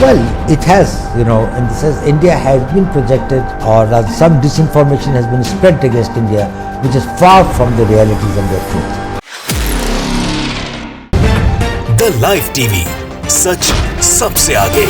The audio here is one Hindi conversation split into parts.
Well, it has, in the sense India has been projected, or some disinformation has been spread against India, which is far from the realities and the truth. The live TV, सच सबसे आगे।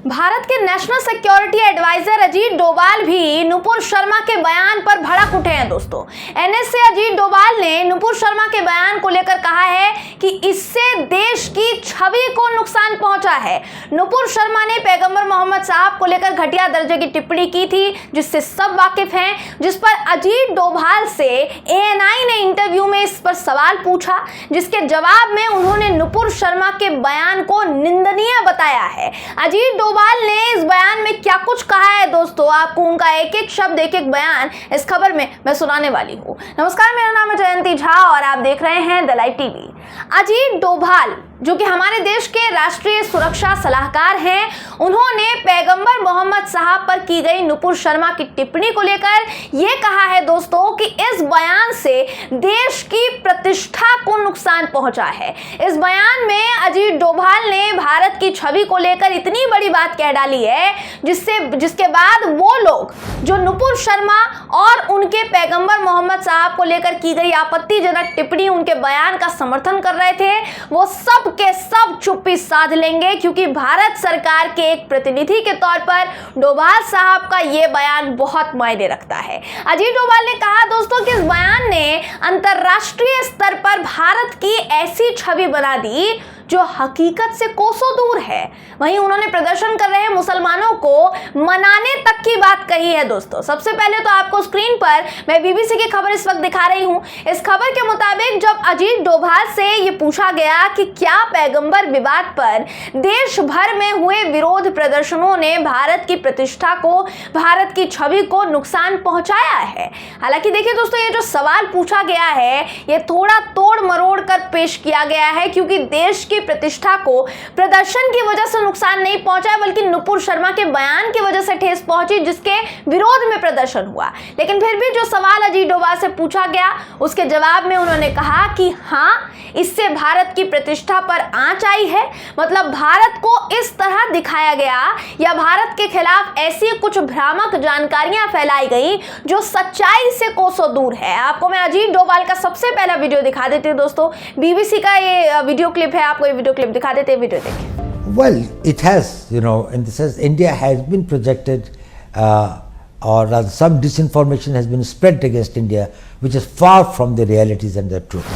भारत के national security adviser Ajit Doval भी नुपुर शर्मा के बयान पर भड़क उठे हैं दोस्तों। एनएसए अजीत डोभाल ने नुपुर शर्मा के बयान को लेकर कहा है कि इससे देश की छवि को नुकसान पहुंचा है। नुपुर शर्मा ने पैगंबर मोहम्मद साहब को लेकर घटिया दर्जे की टिप्पणी की थी, जिससे सब वाकिफ हैं, जिस पर अजीत डोभाल से एएनआई ने इंटरव्यू में इस पर सवाल पूछा, जिसके जवाब में उन्होंने नुपुर शर्मा के बयान को निंदनीय बताया है। अजीत डोभाल ने इस बयान में क्या कुछ कहा है दोस्तों, आपको उनका एक एक शब्द, एक एक बयान इस खबर में मैं सुनाने वाली हूँ। नमस्कार, मेरा नाम है जयंती झा और आप देख रहे हैं the live TV. Ajit Doval जो कि हमारे देश के राष्ट्रीय सुरक्षा सलाहकार हैं, उन्होंने पैगंबर मोहम्मद साहब पर की गई नुपुर शर्मा की टिप्पणी को लेकर यह कहा है दोस्तों कि इस बयान से देश की प्रतिष्ठा को नुकसान पहुंचा है। इस बयान में अजीत डोभाल ने भारत की छवि को लेकर इतनी बड़ी बात कह डाली है, जिसके बाद वो लोग जो नुपुर शर्मा और उनके पैगंबर मोहम्मद साहब को लेकर की गई आपत्तिजनक टिप्पणी, उनके बयान का समर्थन कर रहे थे, वो सब के सब चुप्पी साध लेंगे, क्योंकि भारत सरकार के एक प्रतिनिधि के तौर पर डोभाल साहब का यह बयान बहुत मायने रखता है। अजीत डोभाल ने कहा दोस्तों कि इस बयान ने अंतर्राष्ट्रीय स्तर पर भारत की ऐसी छवि बना दी जो हकीकत से कोसों दूर है। वहीं उन्होंने प्रदर्शन कर रहे मुसलमानों को मनाने तक की बात कही है दोस्तों। सबसे पहले तो आपको स्क्रीन पर मैं बीबीसी की खबर इस वक्त दिखा रही हूं। इस खबर के मुताबिक जब अजीत डोभाल से ये पूछा गया कि क्या पैगंबर विवाद पर देश भर में हुए विरोध प्रदर्शनों ने भारत की प्रतिष्ठा को, भारत की छवि को नुकसान पहुंचाया है। हालांकि देखिए दोस्तों, ये जो सवाल पूछा गया है ये थोड़ा तोड़ मरोड़ कर पेश किया गया है, क्योंकि देश की प्रतिष्ठा को प्रदर्शन की वजह से नुकसान नहीं पहुंचा, बल्कि नुपुर शर्मा के बयान की वजह से ठेस पहुंची, जिसके विरोध में प्रदर्शन हुआ। लेकिन फिर भी जो सवाल अजीत डोभाल से पूछा गया, उसके जवाब में उन्होंने कहा कि हाँ, इससे भारत की प्रतिष्ठा पर आंच आई है। मतलब भारत को इस तरह दिखाया गया या भारत के खिलाफ ऐसी कुछ भ्रामक जानकारियां फैलाई गई जो सच्चाई से कोसों दूर है। आपको मैं अजीत डोभाल का सबसे पहला वीडियो दिखा देती हूँ दोस्तों। बीबीसी का ये वीडियो क्लिप है, आपको ये वीडियो क्लिप दिखा देते हैं, वीडियो देखिए। Well, it has, in the sense India has been projected, or rather some disinformation has been spread against India, which is far from the realities and the truth.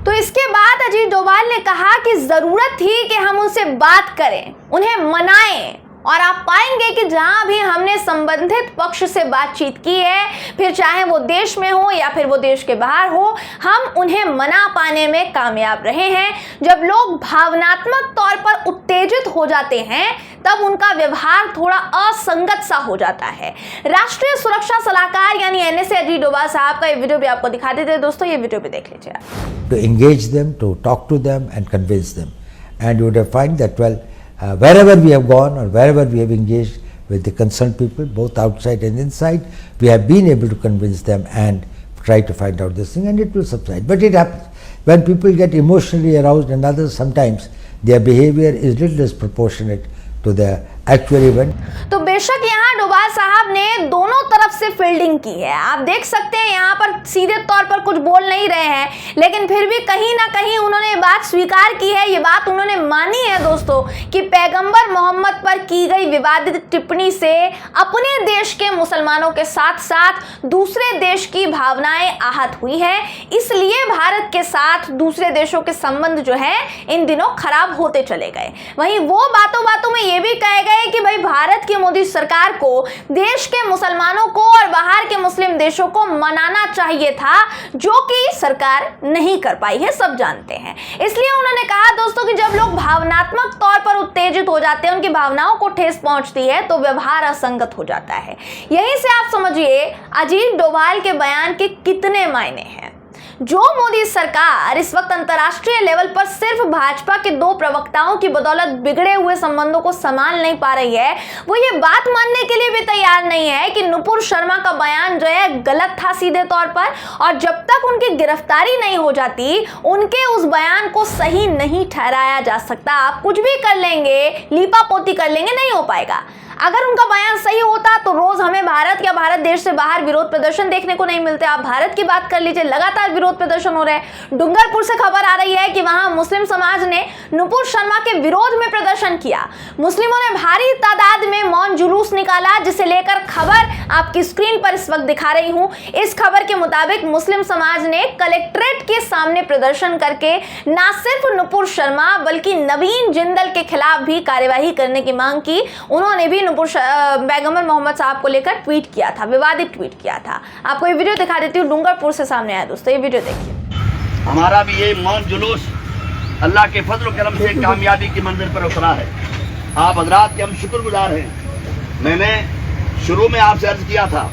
तो इसके बाद अजीत डोभाल ने कहा कि जरूरत थी कि हम उनसे बात करें, उन्हें मनाएं, और आप पाएंगे कि जहां भी हमने संबंधित पक्ष से बातचीत की है, फिर चाहे वो देश में हो या फिर वो देश के बाहर हो, हम उन्हें मना पाने में कामयाब रहे हैं। जब लोग भावनात्मक तौर पर उत्तेजित हो जाते हैं, तब उनका व्यवहार थोड़ा असंगत सा हो जाता है। राष्ट्रीय सुरक्षा सलाहकार यानी एनएसए अजीत डोभाल साहब का ये वीडियो भी आपको दिखा देते हैं दोस्तों, ये वीडियो भी देख लीजिए आप। To engage them, to talk to them and convince them, and you would have find that wherever we have gone or wherever we have engaged with the concerned people, both outside and inside, we have been able to convince them and try to find out this thing, and it will subside. But it happens when people get emotionally aroused, and others sometimes their behavior is little disproportionate to the actual event. तो बेशक यहाँ डोभाल साहब ने दोनों तरफ से फील्डिंग की है। आप देख सकते हैं यहाँ पर सीधे तौर पर कुछ बोल नहीं रहे हैं, लेकिन फिर भी कहीं ना कहीं उन्होंने बात स्वीकार की है, ये बात उन्होंने मानी है दोस्तों कि पैगंबर मोहम्मद पर की गई विवादित टिप्पणी से अपने देश के मुसलमानों के साथ साथ दूसरे देश की भावनाएं आहत हुई है। इसलिए भारत के साथ दूसरे देशों के संबंध जो है इन दिनों खराब होते चले गए। वहीं वो बातों बातों में ये भी कहे गए कि भाई भारत की मोदी सरकार को देश के मुसलमानों को और बाहर के मुस्लिम देशों को मनाना चाहिए था, जो कि सरकार नहीं कर पाई है, सब जानते हैं। इसलिए उन्होंने कहा दोस्तों कि जब लोग भावनात्मक तौर पर उत्तेजित हो जाते हैं, उनकी भावनाओं को ठेस पहुंचती है, तो व्यवहार असंगत हो जाता है। यहीं से आप समझिए अजीत डोभाल के बयान के कितने मायने हैं। जो मोदी सरकार इस वक्त अंतर्राष्ट्रीय लेवल पर सिर्फ भाजपा के 2 प्रवक्ताओं की बदौलत बिगड़े हुए संबंधों को संभाल नहीं पा रही है, वो ये बात मानने के लिए भी तैयार नहीं है कि नुपुर शर्मा का बयान जो है गलत था सीधे तौर पर, और जब तक उनकी गिरफ्तारी नहीं हो जाती उनके उस बयान को सही नहीं ठहराया जा सकता। आप कुछ भी कर लेंगे, लीपापोती कर लेंगे, नहीं हो पाएगा। अगर उनका बयान सही होता तो रोज हमें भारत या भारत देश से बाहर विरोध प्रदर्शन देखने को नहीं मिलते। आप भारत की बात कर लीजिए, लगातार विरोध प्रदर्शन हो रहे हैं। डूंगरपुर से खबर आ रही है कि वहां मुस्लिम समाज ने नुपुर शर्मा के विरोध में प्रदर्शन किया। मुस्लिमों ने भारी तादाद में मौन जुलूस निकाला, जिसे लेकर खबर आपकी स्क्रीन पर इस वक्त दिखा रही हूं। इस खबर के मुताबिक मुस्लिम समाज ने कलेक्ट्रेट के सामने प्रदर्शन करके न सिर्फ नुपुर शर्मा बल्कि नवीन जिंदल के खिलाफ भी कार्यवाही करने की मांग की। उन्होंने भी पैगंबर मोहम्मद साहब को लेकर ट्वीट किया था, विवादित ट्वीट किया था। आपको ये वीडियो दिखा देती हूँ, डूंगरपुर से सामने आया दोस्तों, ये वीडियो देखिए। हमारा भी ये मौन जुलूस अल्लाह के फजल और करम से कामयाबी की मंजिल पर उतरा है। आप हजरात के हम शुक्रगुजार हैं। मैंने शुरू में आपसे अर्ज किया था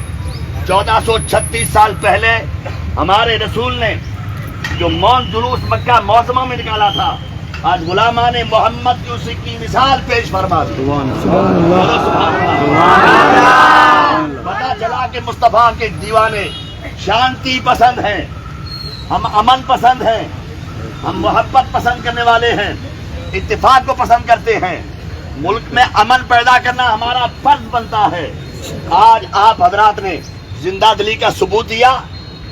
1436 साल पहले हमारे रसूल ने जो मौन जुलूस मक्का मौसमा में निकाला था, आज गुलामाने मोहम्मद की उसी की मिसाल पेश फरमा दी। पता चला कि मुस्तफा के दीवाने शांति पसंद हैं, हम अमन पसंद हैं, हम मोहब्बत पसंद करने वाले हैं, इत्तेफाक को पसंद करते हैं। मुल्क में अमन पैदा करना हमारा फर्ज बनता है। आज आप हजरात ने जिंदा दिली का सबूत दिया,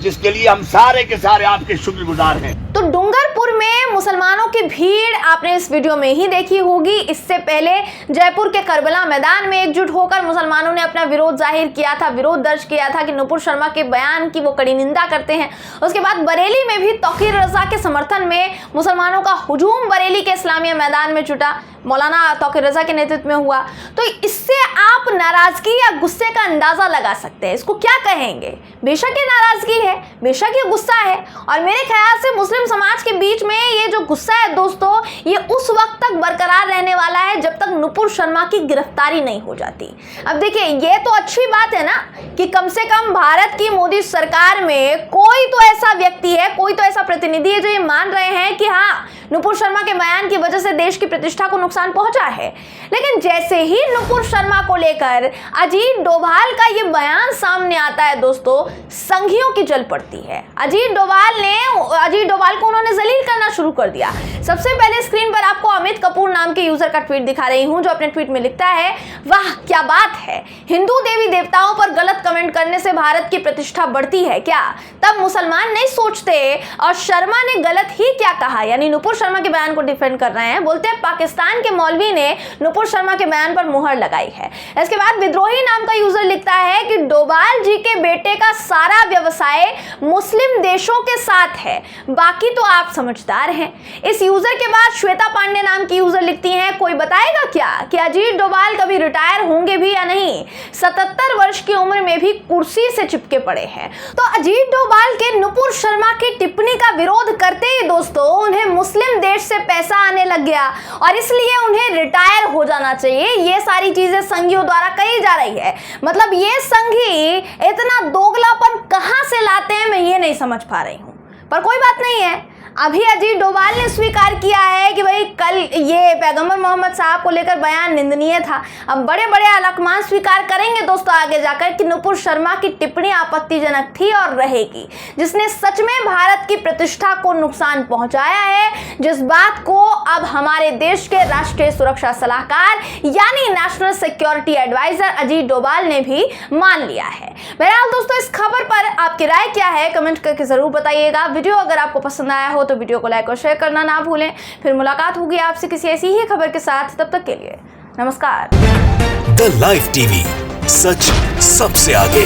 जिसके लिए हम सारे के सारे आपके शुक्रगुजार हैं। तो डूंगरपुर में मुसलमानों की भीड़ आपने इस वीडियो में ही देखी होगी। इससे पहले जयपुर के करबला मैदान में एकजुट होकर मुसलमानों ने अपना विरोध जाहिर किया था, विरोध दर्ज किया था कि नुपुर शर्मा के बयान की वो कड़ी निंदा करते हैं। उसके बाद बरेली में भी तौकीर रजा के समर्थन में मुसलमानों का हुजूम बरेली के इस्लामिया मैदान में जुटा, मौलाना तौकीर रजा के नेतृत्व में हुआ। तो इससे आप नाराजगी या गुस्से का अंदाजा लगा सकते हैं। इसको क्या कहेंगे? बेशक ये नाराजगी है, बेशक ये गुस्सा है, और मेरे ख्याल से मुस्लिम समाज के बीच में ये जो गुस्सा है दोस्तों, ये उस वक्त तक बरकरार रहने वाला है जब तक नुपुर शर्मा की गिरफ्तारी नहीं हो जाती। अब देखिए, ये तो अच्छी बात है ना कि कम से कम भारत की मोदी सरकार में कोई तो ऐसा व्यक्ति है, कोई तो ऐसा प्रतिनिधि है जो ये मान रहे हैं कि हाँ, नुपुर शर्मा के बयान की वजह से देश की प्रतिष्ठा को नुकसान पहुंचा है। लेकिन जैसे ही नुपुर शर्मा को लेकर अजीत डोभाल का ये बयान सामने आता है दोस्तों, संघियों की जल पड़ती है। अजीत डोभाल को उन्होंने जलील करना शुरू कर दिया। सबसे पहले स्क्रीन पर आपको अमित कपूर नाम के यूजर का ट्वीट दिखा रही हूं, जो अपने ट्वीट में लिखता है, वाह क्या बात है, हिंदू देवी देवताओं पर गलत कमेंट करने से भारत की प्रतिष्ठा बढ़ती है क्या? तब मुसलमान नहीं सोचते और शर्मा ने गलत ही क्या कहा, यानी नुपुर शर्मा के बयान को डिफेंड कर रहे हैं। बोलते हैं पाकिस्तान के मौलवी ने नुपुर शर्मा के बयान पर मुहर लगाई है। इसके बाद विद्रोही नाम का यूजर लिखता है कि डोभाल जी के बेटे का सारा व्यवसाय मुस्लिम देशों के साथ है, बाकी तो आप समझदार हैं। इस यूजर के बाद श्वेता पांडे नाम की यूजर लिखती हैं, कोई बताएगा क्या कि अजीत डोभाल कभी रिटायर होंगे भी या नहीं? 77 वर्ष की उम्र में भी कुर्सी से चिपके पड़े हैं। तो अजीत डोभाल के नुपुर शर्मा की टिप्पणी का विरोध करते ही दोस्तों उन्हें मुस्लिम देश से पैसा आने लग गया और इसलिए उन्हें रिटायर हो जाना चाहिए। ये सारी चीजें संघियों द्वारा कही जा रही है। मतलब ये संघी इतना दोगलापन कहां से लाते हैं, मैं ये नहीं समझ पा रही हूं। पर कोई बात नहीं है, अभी अजीत डोभाल ने स्वीकार किया है कि भाई कल ये पैगंबर मोहम्मद साहब को लेकर बयान निंदनीय था। अब बड़े बड़े अलकमान स्वीकार करेंगे दोस्तों आगे जाकर कि नुपुर शर्मा की टिप्पणी आपत्तिजनक थी और रहेगी, जिसने सच में भारत की प्रतिष्ठा को नुकसान पहुंचाया है, जिस बात को अब हमारे देश के राष्ट्रीय सुरक्षा सलाहकार यानी national security adviser Ajit Doval ने भी मान लिया है। बहरहाल दोस्तों, इस खबर पर आपकी राय क्या है कमेंट करके जरूर बताइएगा। वीडियो अगर आपको पसंद आया हो तो वीडियो को लाइक और शेयर करना ना भूलें। फिर मुलाकात होगी आपसे किसी ऐसी ही खबर के साथ, तब तक के लिए नमस्कार। द लाइव टीवी, सच सबसे आगे।